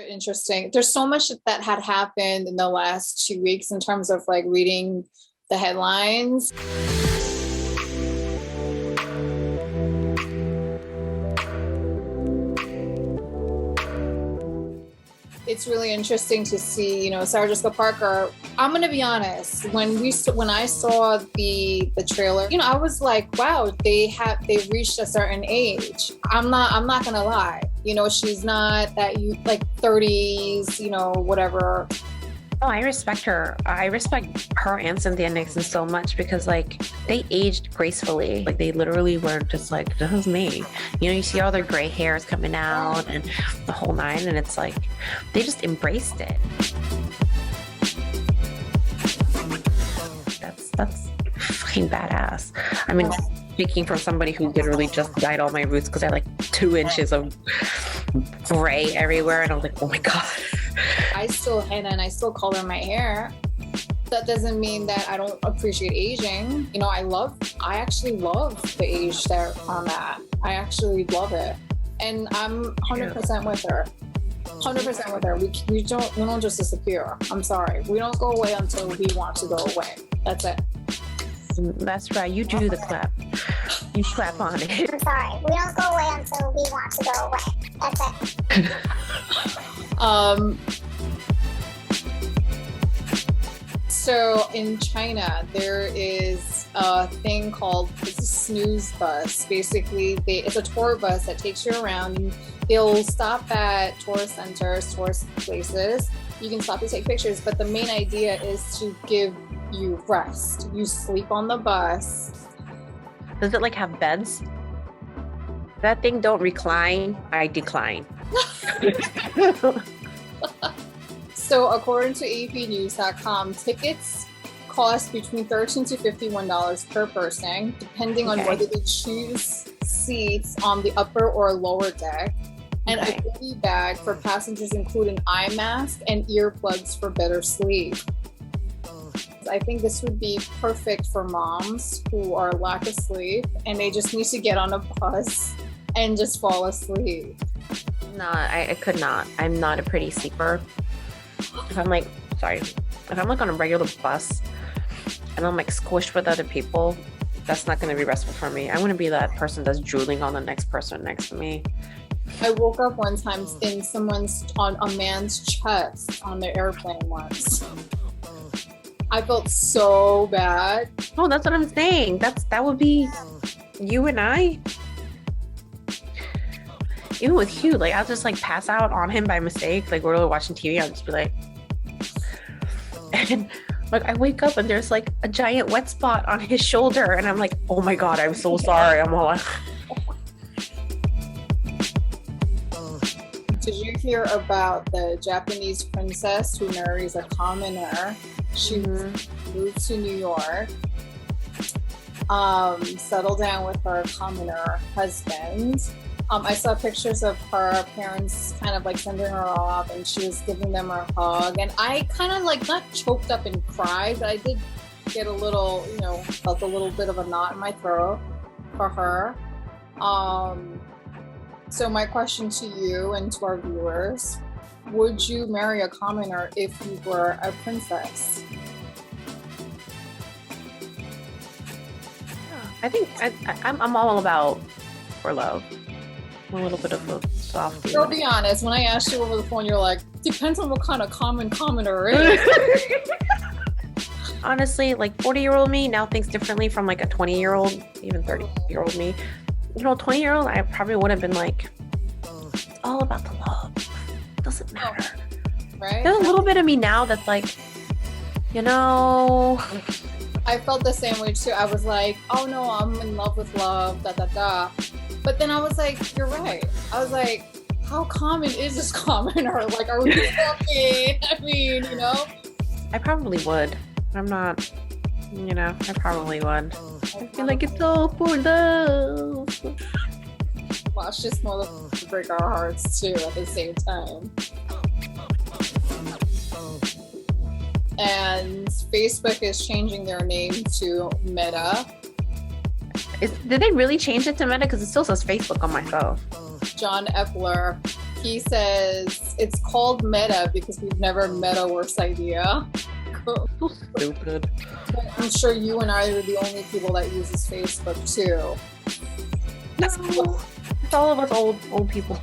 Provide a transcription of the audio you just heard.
interesting. There's so much that had happened in the last 2 weeks in terms of like reading the headlines. It's really interesting to see, Sarah Jessica Parker. I'm gonna be honest. When I saw the trailer, I was like, wow, they've reached a certain age. I'm not gonna lie. She's not that 30s, whatever. Oh, I respect her. I respect her and Cynthia Nixon so much because like they aged gracefully. Like they literally were just like, this is me. You see all their gray hairs coming out and the whole nine. And it's like, they just embraced it. That's fucking badass. I mean, speaking from somebody who literally just dyed all my roots because I had like 2 inches of gray everywhere. And I was like, oh my God. I still henna and I still color my hair. That doesn't mean that I don't appreciate aging. I actually love the age that I'm at. I actually love it. And I'm 100% with her. 100% with her. We don't just disappear. I'm sorry. We don't go away until we want to go away. That's it. That's right. You do the clap. You clap on it. I'm sorry. We don't go away until we want to go away. That's it. So in China, there is a thing called the Snooze Bus. Basically, it's a tour bus that takes you around. They'll stop at tourist centers, tourist places. You can stop to take pictures, but the main idea is to give you rest. You sleep on the bus. Does it like have beds? That thing don't recline, I decline. So according to APnews.com, tickets cost between $13 to $51 per person, depending on whether they choose seats on the upper or lower deck, and a goodie bag for passengers include an eye mask and earplugs for better sleep. I think this would be perfect for moms who are lack of sleep and they just need to get on a bus and just fall asleep. No, I could not. I'm not a pretty sleeper. If I'm like on a regular bus and I'm like squished with other people, that's not going to be restful for me. I want to be that person that's drooling on the next person next to me. I woke up one time in on a man's chest on the airplane once. I felt so bad. Oh, that's what I'm saying. That would be you and I. Even with Hugh, like I'll just like pass out on him by mistake. Like we're watching TV, I'll just be like, and like I wake up and there's like a giant wet spot on his shoulder, and I'm like, oh my God, I'm so sorry. I'm all like. Did you hear about the Japanese princess who marries a commoner? She moved to New York, settled down with her commoner husband. I saw pictures of her parents kind of like sending her off and she was giving them a hug. And I kind of like not choked up and cried, but I did get a little, felt a little bit of a knot in my throat for her. So my question to you and to our viewers, would you marry a commoner if you were a princess? I think I'm all about for love. A little bit of a softie. So be honest, when I asked you over the phone, you're like, depends on what kind of commoner is. Honestly, like 40-year-old me now thinks differently from like a 20-year-old, even 30-year-old me. 20-year-old, I probably would have been like, it's all about the love. It doesn't matter. Right? There's a little bit of me now that's like, I felt the same way too. I was like, oh no, I'm in love with love, da da da. But then I was like, you're right. I was like, how common is this commoner? Like, are we talking? I mean, I probably would. I'm not, I probably would. I feel like it's all for love. Watch this motherfucker break our hearts too at the same time. And Facebook is changing their name to Meta. Did they really change it to Meta? Because it still says Facebook on my phone. John Epler He says it's called meta because we've never met a worse idea. So stupid. I'm sure you and I are the only people that uses Facebook too. No, it's all of us old people.